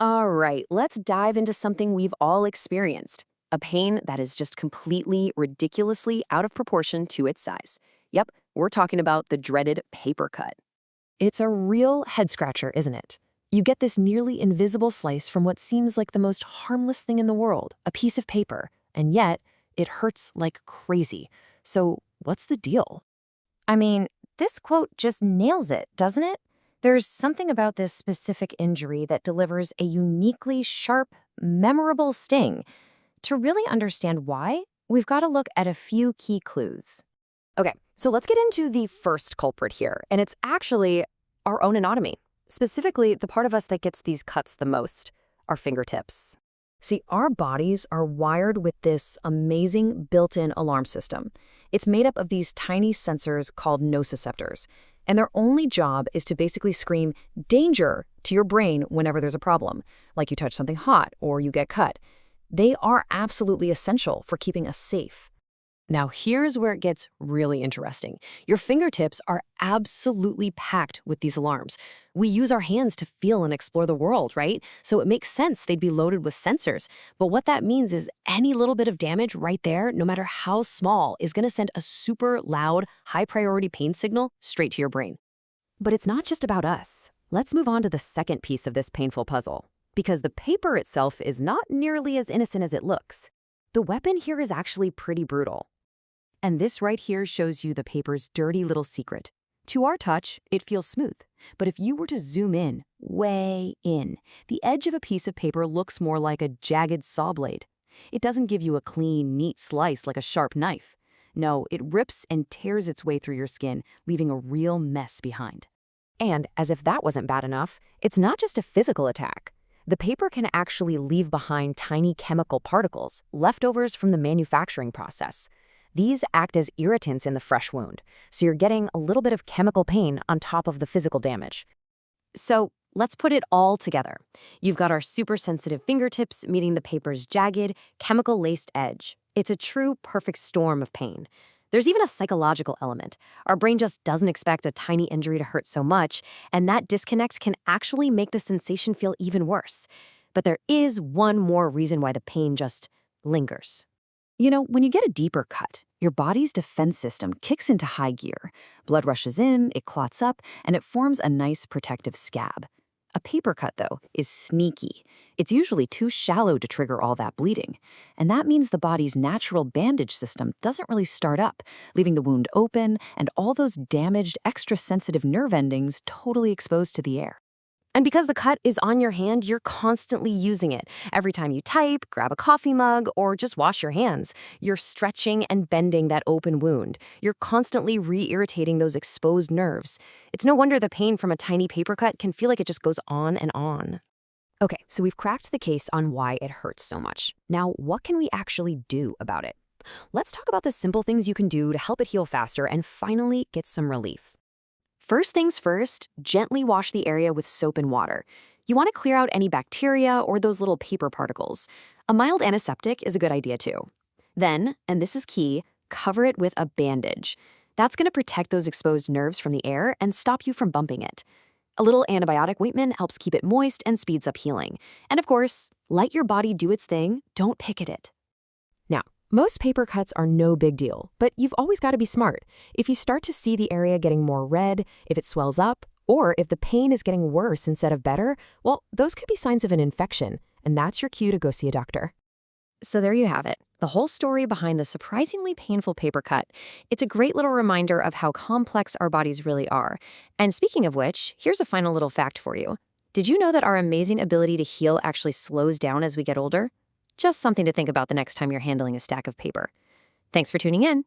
All right, let's dive into something we've all experienced, a pain that is just completely, ridiculously out of proportion to its size. Yep, we're talking about the dreaded paper cut. It's a real head scratcher, isn't it? You get this nearly invisible slice from what seems like the most harmless thing in the world, a piece of paper, and yet it hurts like crazy. So, what's the deal? I mean, this quote just nails it, doesn't it? There's something about this specific injury that delivers a uniquely sharp, memorable sting. To really understand why, we've got to look at a few key clues. Okay, so let's get into the first culprit here, and it's actually our own anatomy, specifically the part of us that gets these cuts the most, our fingertips. See, our bodies are wired with this amazing built-in alarm system. It's made up of these tiny sensors called nociceptors, and their only job is to basically scream danger to your brain whenever there's a problem, like you touch something hot or you get cut. They are absolutely essential for keeping us safe. Now, here's where it gets really interesting. Your fingertips are absolutely packed with these alarms. We use our hands to feel and explore the world, right? So it makes sense they'd be loaded with sensors. But what that means is any little bit of damage right there, no matter how small, is going to send a super loud, high-priority pain signal straight to your brain. But it's not just about us. Let's move on to the second piece of this painful puzzle, because the paper itself is not nearly as innocent as it looks. The weapon here is actually pretty brutal. And this right here shows you the paper's dirty little secret. To our touch, it feels smooth. But if you were to zoom in, way in, the edge of a piece of paper looks more like a jagged saw blade. It doesn't give you a clean, neat slice like a sharp knife. No, it rips and tears its way through your skin, leaving a real mess behind. And as if that wasn't bad enough, it's not just a physical attack. The paper can actually leave behind tiny chemical particles, leftovers from the manufacturing process. These act as irritants in the fresh wound, so you're getting a little bit of chemical pain on top of the physical damage. So let's put it all together. You've got our super sensitive fingertips meeting the paper's jagged, chemical-laced edge. It's a true perfect storm of pain. There's even a psychological element. Our brain just doesn't expect a tiny injury to hurt so much, and that disconnect can actually make the sensation feel even worse. But there is one more reason why the pain just lingers. You know, when you get a deeper cut, your body's defense system kicks into high gear. Blood rushes in, it clots up, and it forms a nice protective scab. A paper cut, though, is sneaky. It's usually too shallow to trigger all that bleeding. And that means the body's natural bandage system doesn't really start up, leaving the wound open and all those damaged, extra sensitive nerve endings totally exposed to the air. And because the cut is on your hand, you're constantly using it. Every time you type, grab a coffee mug, or just wash your hands, you're stretching and bending that open wound. You're constantly re-irritating those exposed nerves. It's no wonder the pain from a tiny paper cut can feel like it just goes on and on. Okay, so we've cracked the case on why it hurts so much. Now, what can we actually do about it? Let's talk about the simple things you can do to help it heal faster and finally get some relief. First things first, gently wash the area with soap and water. You want to clear out any bacteria or those little paper particles. A mild antiseptic is a good idea too. Then, and this is key, cover it with a bandage. That's going to protect those exposed nerves from the air and stop you from bumping it. A little antibiotic ointment helps keep it moist and speeds up healing. And of course, let your body do its thing, don't pick at it. Now, most paper cuts are no big deal, but you've always got to be smart. If you start to see the area getting more red, if it swells up, or if the pain is getting worse instead of better, well, those could be signs of an infection, and that's your cue to go see a doctor. So there you have it, the whole story behind the surprisingly painful paper cut. It's a great little reminder of how complex our bodies really are. And speaking of which, here's a final little fact for you. Did you know that our amazing ability to heal actually slows down as we get older? Just something to think about the next time you're handling a stack of paper. Thanks for tuning in.